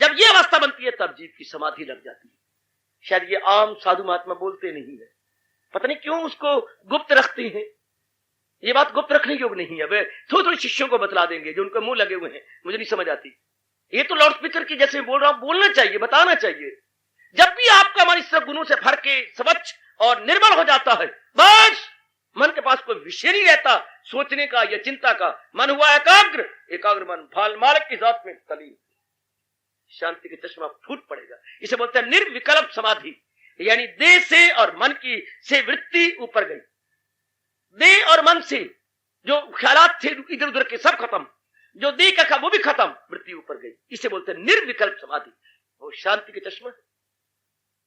जब ये अवस्था बनती है तब जीव की समाधि लग जाती है। शायद ये आम साधु महात्मा बोलते नहीं है, पता नहीं क्यों उसको गुप्त रखते हैं। ये बात गुप्त रखने योग्य नहीं है, वे थोड़े शिष्यों को बतला देंगे जो उनके मुंह लगे हुए हैं, मुझे नहीं समझ आती। ये तो लाउड स्पीकर की जैसे बोल रहा हूं, बोलना चाहिए, बताना चाहिए। जब भी आपका मन इस गुणों से भर के स्वच्छ और निर्मल हो जाता है, बस मन के पास कोई विषय नहीं रहता सोचने का या चिंता का, मन हुआ एकाग्र मन भाल मालक की जात में तलीन, शांति के चश्मा फूट पड़ेगा। इसे बोलते हैं निर्विकल्प समाधि, यानी देह से और मन की से वृत्ति ऊपर गई, देह और मन से जो ख्यालात थे इधर उधर के सब खत्म, जो देह का था वो भी खत्म, वृत्ति ऊपर गई। इसे बोलते हैं निर्विकल्प समाधि। वो शांति के चश्मा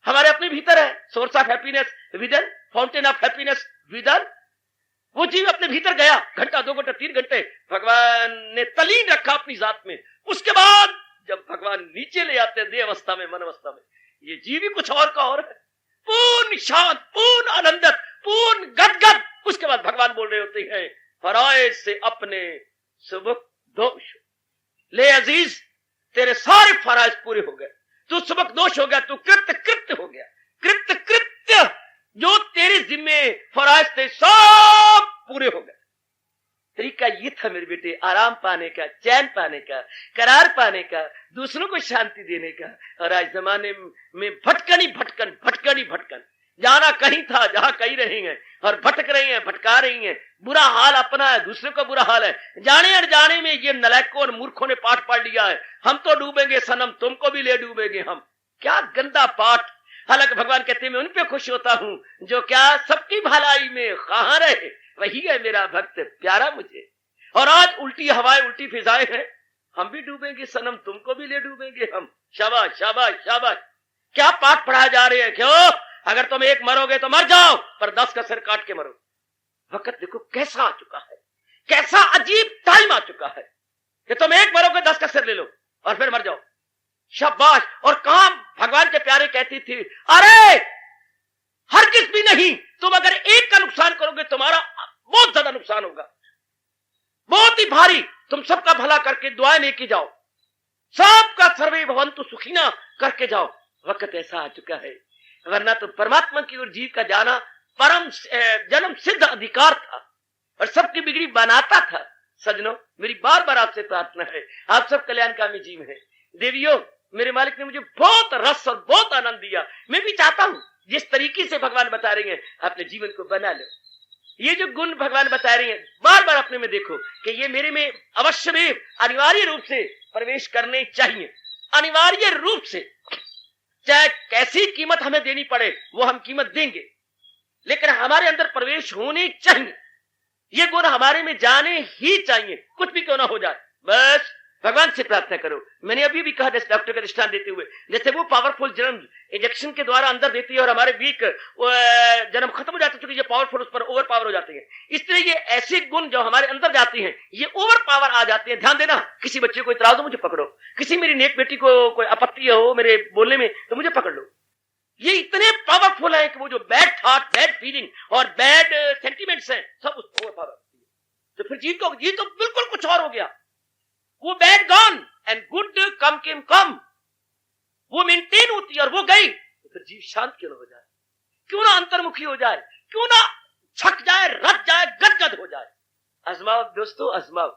हमारे अपने भीतर है, source of happiness within, fountain of happiness within. वो जीव अपने भीतर गया, घंटा 2 घंटे 3 घंटे भगवान ने तलीन रखा अपनी जात में। उसके बाद जब भगवान नीचे ले आते हैं देह अवस्था में, मन अवस्था में, ये जीव ही कुछ और का और है, पूर्ण शांत, पूर्ण आनंदित, पूर्ण गदगद। उसके बाद भगवान बोल रहे होते हैं, फराइज से अपने सुबह दोष ले अजीज, तेरे सारे फराइज पूरे हो गए, तू सुबह दोष हो गया, तू कृत्य हो गया, कृत्य जो तेरे जिम्मे फराइज थे सब पूरे हो गए। तरीका ये था मेरे बेटे, आराम पाने का, चैन पाने का, करार पाने का, दूसरों को शांति देने का। और आज जमाने में भटकन ही भटकन, भटकन ही भटकन, जाना कहीं था जहां कहीं रहेंगे और भटक रही हैं, भटका रही हैं। बुरा हाल अपना है, दूसरे का बुरा हाल है। जाने अनजाने में ये नलायकों और मूर्खों ने पाठ पढ़ लिया है, हम तो डूबेंगे सनम, तुमको भी ले डूबेंगे हम। क्या गंदा पाठ। हालांकि भगवान कहते हैं मैं उन पे खुश होता हूं जो क्या सबकी भलाई में कहां रहे, वही है मेरा भक्त प्यारा मुझे। और आज उल्टी हवाएं, उल्टी फिजाएं हैं, हम भी डूबेंगे सनम, तुमको भी ले डूबेंगे हम। शाबाश शाबाश शाबाश। क्या पाठ पढ़ाए जा रहे हैं। क्यों? अगर तुम एक मरोगे तो मर जाओ, पर 10 का सिर काट के मरो। वक्त देखो कैसा आ चुका है, कैसा अजीब टाइम आ चुका है कि तुम एक मरोगे 10 का सिर ले लो और फिर मर जाओ। शाबाश। और काम भगवान के प्यारे कहती थी, अरे हरगिज़ भी नहीं, तुम अगर एक का नुकसान करोगे तुम्हारा बहुत ज्यादा नुकसान होगा, बहुत ही भारी। तुम सबका भला करके दुआएं लेके जाओ, सबका सर्वे भवन्तु सुखिना करके जाओ। वक्त ऐसा आ चुका है, वरना तो परमात्मा की ओर जीव का जाना परम जन्म सिद्ध अधिकार था और सबकी बिगड़ी बनाता था। सजनों, मेरी बार बार आपसे प्रार्थना है, आप सब कल्याणकामी जीव हैं। देवियों, मेरे मालिक ने मुझे बहुत रस और बहुत आनंद दिया। मैं भी चाहता हूं जिस तरीके से भगवान बता रहे हैं अपने जीवन को बना लो। ये जो गुण भगवान बता रहे हैं बार बार अपने में देखो कि ये मेरे में अवश्य में अनिवार्य रूप से प्रवेश करने चाहिए। अनिवार्य रूप से, चाहे कैसी कीमत हमें देनी पड़े वो हम कीमत देंगे, लेकिन हमारे अंदर प्रवेश होने चाहिए। ये गुण हमारे में जाने ही चाहिए, कुछ भी क्यों ना हो जाए। बस भगवान से प्रार्थना करो। मैंने अभी भी कहा डॉक्टर का दृष्टांत देते हुए, जैसे वो पावरफुल जन्म इंजेक्शन के द्वारा अंदर देती है और हमारे वीक जन्म खत्म हो जाते हैं, ये पावरफुल उस पर ओवर पावर हो जाते हैं। इसलिए ये ऐसे गुण जो हमारे अंदर जाते हैं ये ओवर पावर आ जाते हैं। ध्यान देना, किसी बच्चे को इतराज हो मुझे पकड़ो, किसी मेरी नेक बेटी को कोई आपत्ति हो मेरे बोलने में तो मुझे पकड़ लो। ये इतने पावरफुल है कि वो जो बैड थॉट, बैड फीलिंग और बैड सेंटिमेंट्स हैं सब उस ओवर पावर होती है। तो फिर जीव तो बिल्कुल कुछ और हो गया। वो bad gone and good come, वो मेंटेन होती है और वो गई, तो फिर जीव शांत क्यों ना हो जाए, क्यों ना अंतर्मुखी हो जाए, क्यों ना छक जाए, रट जाए, गदगद हो जाए। आजमाओ दोस्तों, आजमाओ।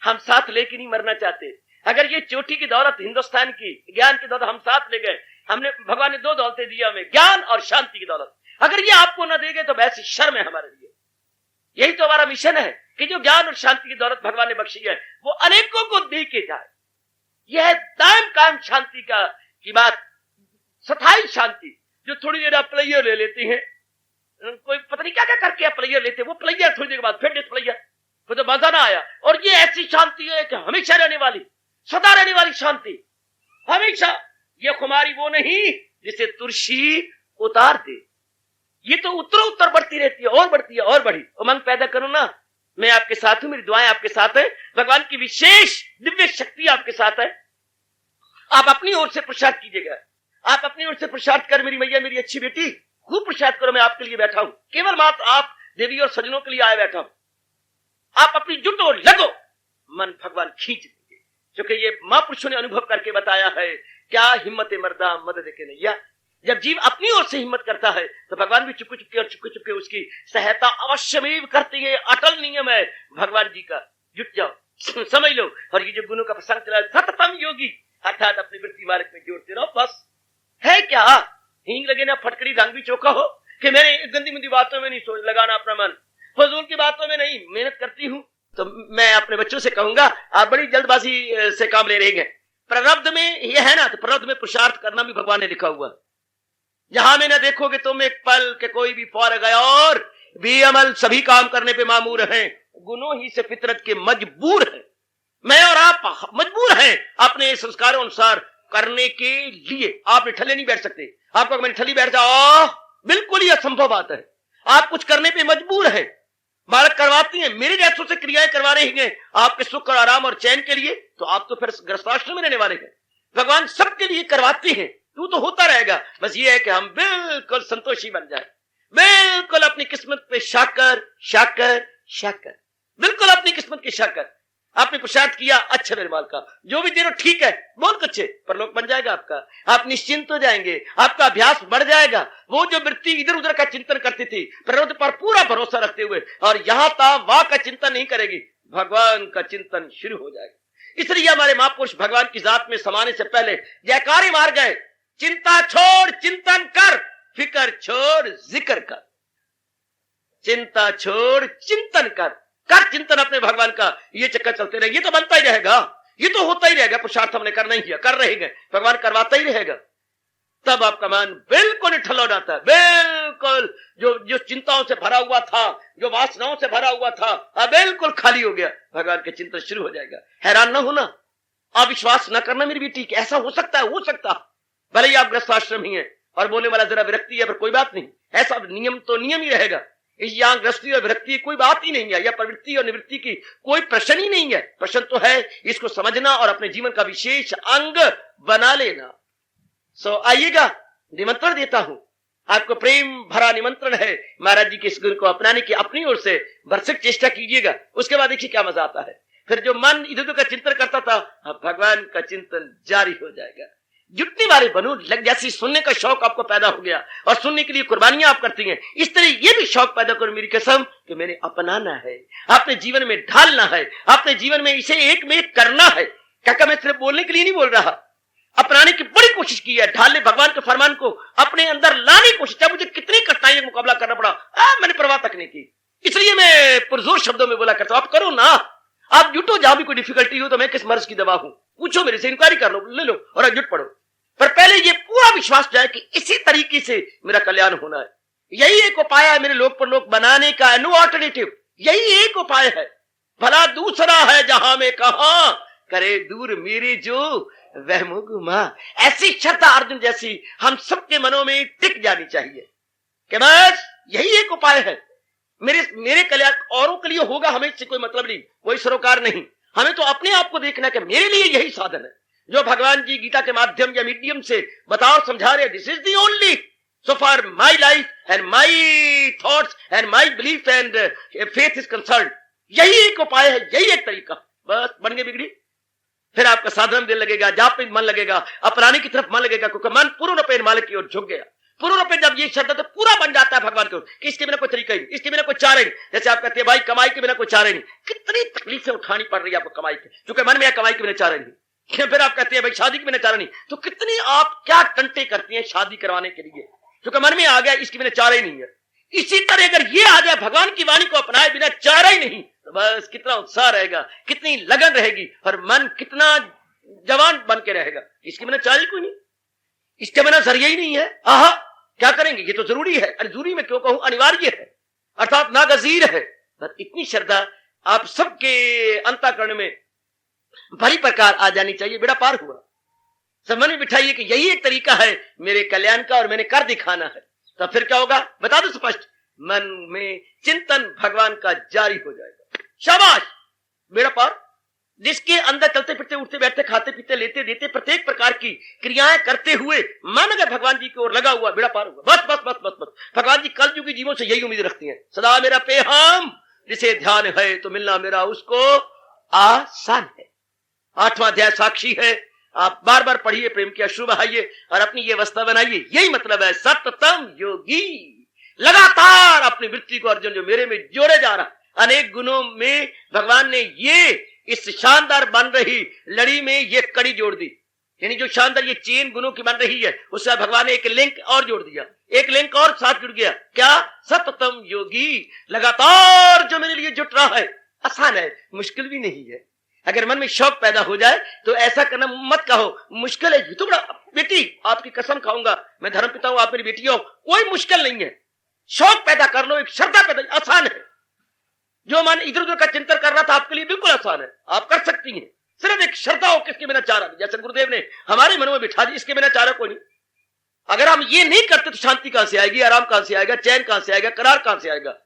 हम साथ लेके नहीं मरना चाहते। अगर ये चोटी की दौलत हिंदुस्तान की ज्ञान की दौलत हम साथ ले गए, हमने भगवान ने 2 दौलतें दी हमें, ज्ञान और शांति की दौलत। अगर ये आपको न देंगे तो वैसी शर्म है हमारे लिए। यही तो हमारा मिशन है कि जो ज्ञान और शांति की दौलत भगवान ने बख्शी है वो अनेकों को दे के जाए। यह दायम कायम शांति की बात, स्थायी शांति। जो थोड़ी देर आप प्लेयर ले लेते हैं, कोई पता नहीं क्या क्या करके आप प्लेयर लेते हैं, वो प्लेयर थोड़ी देर के बाद फिर डिस्प्लेयर, फिर तो मजा ना आया। और ये ऐसी शांति है कि हमेशा रहने वाली, सदा रहने वाली शांति, हमेशा। ये खुमारी वो नहीं जिसे तुलसी उतार दे, ये तो उत्तरों उत्तर बढ़ती रहती है और बढ़ती है और बढ़ी। उमंग पैदा करो ना, मैं आपके साथ हूं, मेरी दुआएं आपके साथ है, भगवान की विशेष दिव्य शक्ति आपके साथ है। आप अपनी ओर से प्रसाद कीजिएगा, आप अपनी ओर से प्रसाद कर मेरी मैया, मेरी अच्छी बेटी, खूब प्रसाद करो। मैं आपके लिए बैठा हूं, केवल मात्र आप देवी और सजनों के लिए आए बैठा हूं। आप अपनी जुटो, लगो, मन भगवान खींच देंगे, क्योंकि ये महापुरुषों ने अनुभव करके बताया है। क्या हिम्मत मर्दा मदद के नैया। जब जीव अपनी ओर से हिम्मत करता है तो भगवान भी चुपके चुपके और चुपके चुपके उसकी सहायता अवश्य में करते हैं। अटल नियम है भगवान जी का। जुट जाओ, समझ लो। और ये जो गुणों का प्रसंग चला, सततम योगी, अर्थात अपनी वृत्ति मार्ग में जोड़ते रहो। बस है क्या, हींग लगे ना फटकरी रंग भी चोखा हो, कि मैंने गंदी मंदी बातों में नहीं सोच लगाना अपना मन, फजूल की बातों में नहीं। मेहनत करती हूं तो मैं अपने बच्चों से कहूंगा आप बड़ी जल्दबाजी से काम ले रहे हैं। प्रारब्ध में ये है ना, तो प्रारब्ध में पुरुषार्थ करना भी भगवान ने लिखा हुआ। जहां में न देखोगे तुम एक पल के कोई भी फौर गया, और भी अमल सभी काम करने पे मामूर हैं, गुनों ही से फितरत के मजबूर हैं। मैं और आप मजबूर हैं अपने संस्कारों अनुसार करने के लिए। आप निठल्ले नहीं बैठ सकते। आपको अगर मैं निठल्ली बैठ जाओ, बिल्कुल ही असंभव बात है। आप कुछ करने पे मजबूर हैं। बालक करवाती हैं, मेरे जैसों से क्रियाएं करवा रही हैं आपके सुख और आराम और चैन के लिए, तो आप तो फिर ग्रस्ताश्रम में रहने वाले हैं। भगवान सबके लिए करवाते हैं, तू तो होता रहेगा। बस ये है कि हम बिल्कुल संतोषी बन जाए, बिल्कुल अपनी किस्मत पे शाकर शाकर शाकर, बिल्कुल अपनी किस्मत की शाकर। आपने पुरुषार्थ किया, अच्छा मेरे माल का जो भी दे रहे हो ठीक है, बहुत अच्छे, परलोक बन जाएगा आपका, आप निश्चिंत हो जाएंगे, आपका अभ्यास बढ़ जाएगा। वो जो वृत्ति इधर उधर का चिंतन करती थी, प्रकृति पर पूरा भरोसा रखते हुए, और यहां था वहां का चिंतन नहीं करेगी, भगवान का चिंतन शुरू हो जाएगा। इसलिए हमारे महापुरुष भगवान की जात में समाने से पहले जयकारी मार गए, चिंता छोड़ चिंतन कर, फिकर छोड़ जिक्र कर। चिंता छोड़ चिंतन कर चिंतन अपने भगवान का। ये चक्कर चलते रहे, ये तो बनता ही रहेगा, ये तो होता ही रहेगा। पुरुषार्थ हमने करना ही किया, कर रहेंगे, भगवान करवाता ही रहेगा। तब आपका मन बिल्कुल निठल्ल हो जाता है, बिल्कुल जो चिंताओं से भरा हुआ था, जो वासनाओं से भरा हुआ था, अब बिल्कुल खाली हो गया, भगवान के चिंतन शुरू हो जाएगा। हैरान न होना, अविश्वास न करना मेरी बेटी, ऐसा हो सकता है, हो सकता भले ही आप ग्रस्ताश्रम ही है और बोलने वाला जरा विरक्ति है, पर कोई बात नहीं, ऐसा नियम तो नियम ही रहेगा। इस यहाँ ग्रस्ती और विरक्ति की कोई बात ही नहीं है, या प्रवृत्ति और निवृत्ति की कोई प्रश्न ही नहीं है। प्रश्न तो है इसको समझना और अपने जीवन का विशेष अंग बना लेना। सो आइएगा, निमंत्रण देता हूं आपको, प्रेम भरा निमंत्रण है महाराज जी के इस गुण को अपनाने की अपनी ओर से भरसक चेष्टा कीजिएगा। उसके बाद देखिए क्या मजा आता है। फिर जो मन इधर उधर का चिंतन करता था, अब भगवान का चिंतन जारी हो जाएगा। जितनी बारी बनो, जैसे सुनने का शौक आपको पैदा हो गया और सुनने के लिए कुर्बानियां आप करती हैं, इस तरह ये भी शौक पैदा करो मेरी कसम कि मैंने अपनाना है, अपने जीवन में ढालना है, अपने जीवन में इसे एक में एक करना है। क्या मैं सिर्फ बोलने के लिए नहीं बोल रहा, अपनाने की बड़ी कोशिश की है, ढालने भगवान के फरमान को अपने अंदर लाने की कोशिश, चाहे मुझे कितनी कठिनाई का मुकाबला करना पड़ा, मैंने परवाह तक नहीं की। इसलिए मैं पुरजोर शब्दों में बोला करता हूं, आप करो ना, आप जुटो, जहां भी कोई डिफिकल्टी हो तो मैं किस मर्ज की दवा हूं, पूछो मेरे से, इंक्वायरी कर लो, ले लो और जुट पड़ो। पर पहले ये पूरा विश्वास जाए कि इसी तरीके से मेरा कल्याण होना है। यही एक उपाय है मेरे लोक परलोक बनाने का, नो ऑल्टरनेटिव, यही एक उपाय है। भला दूसरा है जहां में कहा करे दूर मेरे जो वह मुगुमा। ऐसी श्रद्धा अर्जुन जैसी हम सबके मनों में टिक जानी चाहिए कि बस यही एक उपाय है मेरे कल्याण, औरों के लिए होगा हमें इससे कोई मतलब नहीं, कोई सरोकार नहीं। हमें तो अपने आप को देखना कि मेरे लिए यही साधन है जो भगवान जी गीता के माध्यम या मीडियम से बताओ समझा रहे। This is the only so for my life and my thoughts and my belief and faith is concern. यही एक उपाय है, यही एक तरीका। बस बन गई बिगड़ी, फिर आपका साधन दिल लगेगा, जाप में मन लगेगा, अपनाने की तरफ मन लगेगा, क्योंकि मन पूर्ण रूपेण मालिक की ओर झुक गया। पूर्ण रूपेण जब ये श्रद्धा तो पूरा बन जाता है भगवान की ओर कि इसके बिना कोई तरीका ही नहीं, इसके बिना कोई चारे नहीं। जैसे आप कहते हैं भाई कमाई के बिना कोई चारे नहीं, कितनी तकलीफें उठानी पड़ रही है आपको कमाई के, क्योंकि मन में कमाई के बिना चारे नहीं। फिर आप कहते हैं भाई शादी के बिना चारा नहीं, तो कितनी आप क्या टंटे करती हैं शादी करवाने के लिए, क्योंकि मन में आ गया इसके बिना चारा ही नहीं है। इसी तरह अगर ये आ जाए भगवान की वाणी को अपनाए बिना चारा ही नहीं, तो बस कितना उत्साह रहेगा, कितनी लगन रहेगी और मन कितना जवान बन के रहेगा। इसके बिना चारा ही कोई नहीं, इसके बिना जरिया ही नहीं है। आहा क्या करेंगे, ये तो जरूरी है। अरे जरूरी में क्यों कहूं, अनिवार्य है, अर्थात नागजीर है। इतनी श्रद्धा आप सबके अंतःकरण में भली प्रकार आ जानी चाहिए। बेड़ा पार हुआ, सब मन में बिठाइए कि यही एक तरीका है मेरे कल्याण का और मैंने कर दिखाना है। तो फिर क्या होगा बता दो स्पष्ट, मन में चिंतन भगवान का जारी हो जाएगा। शाबाश, बेड़ा पार। जिसके अंदर चलते फिरते उठते बैठते खाते पीते लेते देते प्रत्येक प्रकार की क्रियाएं करते हुए मन अगर भगवान जी की ओर लगा हुआ, बेड़ा पार हुआ। बस बस बस बस बस। भगवान जी कल युगी जीवों से यही उम्मीद रखती हैं, सदा मेरा पेहम जिसे ध्यान है तो मिलना मेरा उसको आसान है। 8वां अध्याय साक्षी है, आप बार बार पढ़िए, प्रेम की अश्रु बहाइए और अपनी ये अवस्था बनाइए। यही मतलब है सततम योगी। लगातार अपनी वृत्ति को अर्जुन जो मेरे में जोड़े जा रहा, अनेक गुणों में भगवान ने ये इस शानदार बन रही लड़ी में ये कड़ी जोड़ दी, यानी जो शानदार ये चेन गुणों की बन रही है उससे भगवान ने एक लिंक और जोड़ दिया, एक लिंक और साथ जुड़ गया। क्या? सततम योगी। लगातार जो मेरे लिए जुट रहा है, आसान है, मुश्किल भी नहीं है। अगर मन में शौक पैदा हो जाए तो ऐसा करना मत कहो मुश्किल है, ये तो बड़ा। बेटी आपकी कसम खाऊंगा, मैं धर्म पिता हूं, आप मेरी बेटी हो, कोई मुश्किल नहीं है। शौक पैदा कर लो, एक श्रद्धा पैदा, आसान है। जो मन इधर उधर का चिंतन कर रहा था आपके लिए बिल्कुल आसान है, आप कर सकती हैं। सिर्फ एक श्रद्धा हो, किसके बिना चारा, जैसे गुरुदेव ने हमारे मनों में बिठा दी, इसके बिना चारा कोई नहीं। अगर हम ये नहीं करते तो शांति कहां से आएगी, आराम कहां से आएगा, चैन कहां से आएगा, करार कहां से आएगा।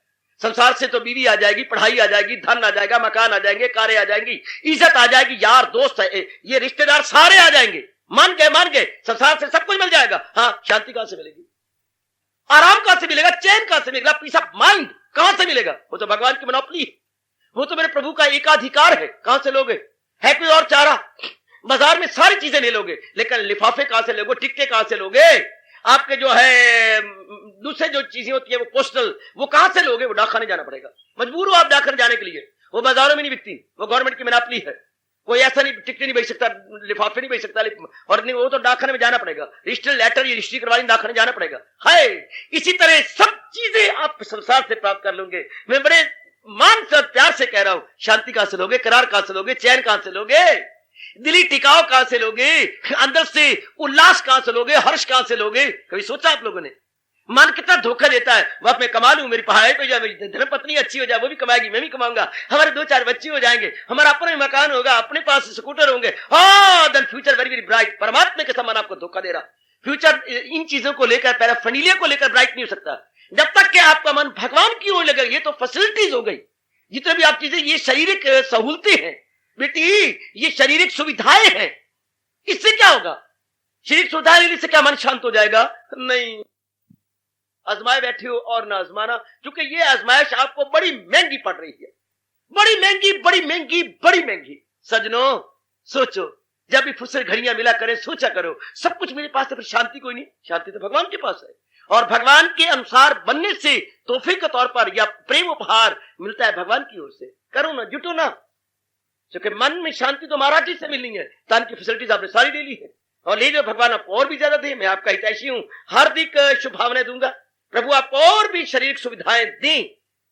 संसार से तो बीवी आ जाएगी, पढ़ाई आ जाएगी, धन आ जाएगा, मकान आ जाएंगे, कारें आ जाएंगी, इज्जत आ जाएगी, यार दोस्त है, ये रिश्तेदार सारे आ जाएंगे। मान गए, संसार से सब कुछ मिल जाएगा। हाँ, शांति कहां से मिलेगी, आराम कहां से मिलेगा, चैन कहां से मिलेगा, पीस ऑफ माइंड कहां से मिलेगा? वो तो भगवान की मोनोपोली है, वो तो मेरे प्रभु का एकाधिकार है, कहां से लोगे? है कोई और चारा? बाजार में सारी चीजें ले लोगे, लेकिन लिफाफे कहां से लोगे, टिकटे कहां से लोगे? आपके जो है दूसरे जो चीजें होती है वो पोस्टल, वो कहां से लोगे? वो डाकखाने जाना पड़ेगा। मजबूर हो आप डाकखाने जाने के लिए, वो बाजारों में नहीं बिकती, वो गवर्नमेंट की मिनापली है। कोई ऐसा नहीं टिकट नहीं बेच सकता, लिफाफे नहीं बेच सकता, और नहीं वो तो डाकखाने में जाना पड़ेगा, रजिस्टर लेटर या रजिस्ट्री करवाने डाकखाने जाना पड़ेगा। हाय, इसी तरह सब चीजें आप संसार से प्राप्त कर लोगे। मैं बड़े मान से प्यार से कह रहा हूं, शांति कहां से लोगे, करार कहां से लोगे, चैन कहां से लोगे, दिली टिकाव कहां से लोगे, अंदर से उल्लास कहां से लोगे, हर्ष कहां से लोगे? कभी सोचा आप लोगों ने? मन कितना धोखा देता है। वह मैं कमा लूं, मेरी पढ़ाई हो जाए, मेरी धर्मपत्नी अच्छी हो जाए, वो भी कमाएगी, मैं भी कमाऊंगा, हमारे 2-4 बच्चे हो जाएंगे, हमारा अपना मकान होगा, अपने पास स्कूटर होंगे, then future very very bright. परमात्मा के समान आपको धोखा दे रहा। फ्यूचर इन चीजों को लेकर, पैराफर्नीलिया को लेकर ब्राइट नहीं हो सकता जब तक कि आपका मन भगवान की ओर लगे। ये तो फैसिलिटीज हो गई, जितने भी आप चीजें, ये शारीरिक सहूलतें हैं बेटी, ये शारीरिक सुविधाएं हैं। इससे क्या होगा? शारीरिक सुविधाएं लेने से क्या मन शांत हो जाएगा? नहीं। आजमाए बैठे हो और ना आजमाना, क्योंकि ये आजमाइश आपको बड़ी महंगी पड़ रही है, बड़ी महंगी, बड़ी महंगी, बड़ी महंगी। सजनों सोचो, जब भी फुर्सत घड़ियां मिला करें, सोचा करो सब कुछ मेरे पास है, फिर शांति कोई नहीं, शांति तो भगवान के पास है। और भगवान के अनुसार बनने से तोहफे के तौर पर या प्रेम उपहार मिलता है भगवान की ओर से। करो ना, जुटो ना, क्योंकि मन में शांति तो महाराज जी से मिलनी है। तन की फैसिलिटीज आपने सारी ले ली है, और ले लो, भगवान आपको और भी ज्यादा दे। मैं आपका हितैषी हूं, हार्दिक शुभकामनाएं दूंगा, प्रभु आपको और भी शारीरिक सुविधाएं दें।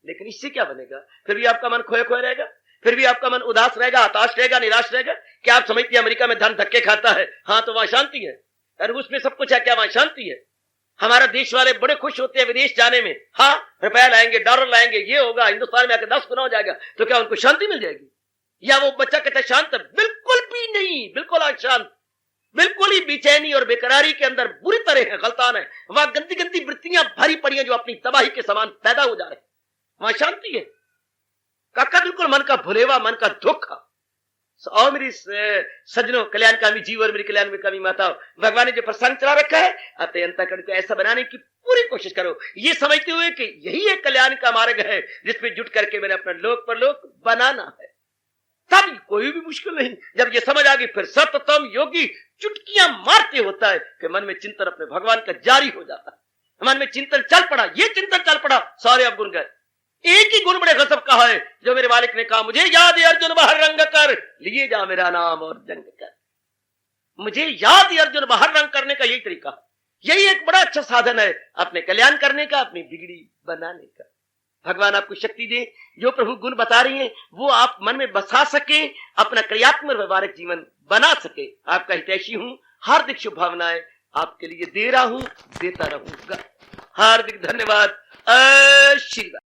लेकिन इससे क्या बनेगा? फिर भी आपका मन खोया खोया रहेगा, फिर भी आपका मन उदास रहेगा, हताश रहेगा, निराश रहेगा। क्या आप समझते हैं अमेरिका में धन धक्के खाता है? हाँ, तो वहां शांति है। रूस में सब कुछ है, क्या वहां शांति है? हमारा देश वाले बड़े खुश होते हैं विदेश जाने में, हाँ रुपया लाएंगे, डॉलर लाएंगे, ये होगा, हिंदुस्तान में आकर 10 गुना हो जाएगा, तो क्या उनको शांति मिल जाएगी? या वो बच्चा कहता है शांत? बिल्कुल भी नहीं, बिल्कुल अशांत, बिल्कुल ही बेचैनी और बेकरारी के अंदर बुरी तरह है, गलतान है। वहां गंदी गंदी वृत्तियां भरी पड़ी हैं जो अपनी तबाही के समान पैदा हो जा रहे हैं। वहां शांति है काका, बिल्कुल मन का भुलेवा, मन का धोखा। और मेरी सज्जनों, कल्याणकामी जीव और मेरी कल्याणकामी माता, भगवान ने जो प्रसंग चला रखा है, अपने अंतःकरण को ऐसा बनाने की पूरी कोशिश करो, ये समझते हुए कि यही एक कल्याण का मार्ग है जिसमें जुट करके मैंने अपना लोक परलोक बनाना है। तब कोई भी मुश्किल नहीं। जब ये समझ आ गई, फिर सततम योगी चुटकियां मारते होता है कि मन में चिंतन अपने भगवान का जारी हो जाता है। मन में चिंतन चल पड़ा, ये चिंतन चल पड़ा, सारे अब गुण गए। एक ही गुण बड़े गजब कहा है जो मेरे मालिक ने कहा, मुझे याद है अर्जुन बाहर रंग कर, लिए जा मेरा नाम और जंग कर। मुझे याद है अर्जुन बाहर रंग करने का यही तरीका, यही एक बड़ा अच्छा साधन है अपने कल्याण करने का, अपनी बिगड़ी बनाने का। भगवान आपको शक्ति दे, जो प्रभु गुण बता रही हैं वो आप मन में बसा सके, अपना क्रियात्मक व्यवहारिक जीवन बना सके। आपका हितैषी हूं, हार्दिक शुभकामनाएं आपके लिए दे रहा हूं, देता रहूंगा। हार्दिक धन्यवाद। आशीर्वाद।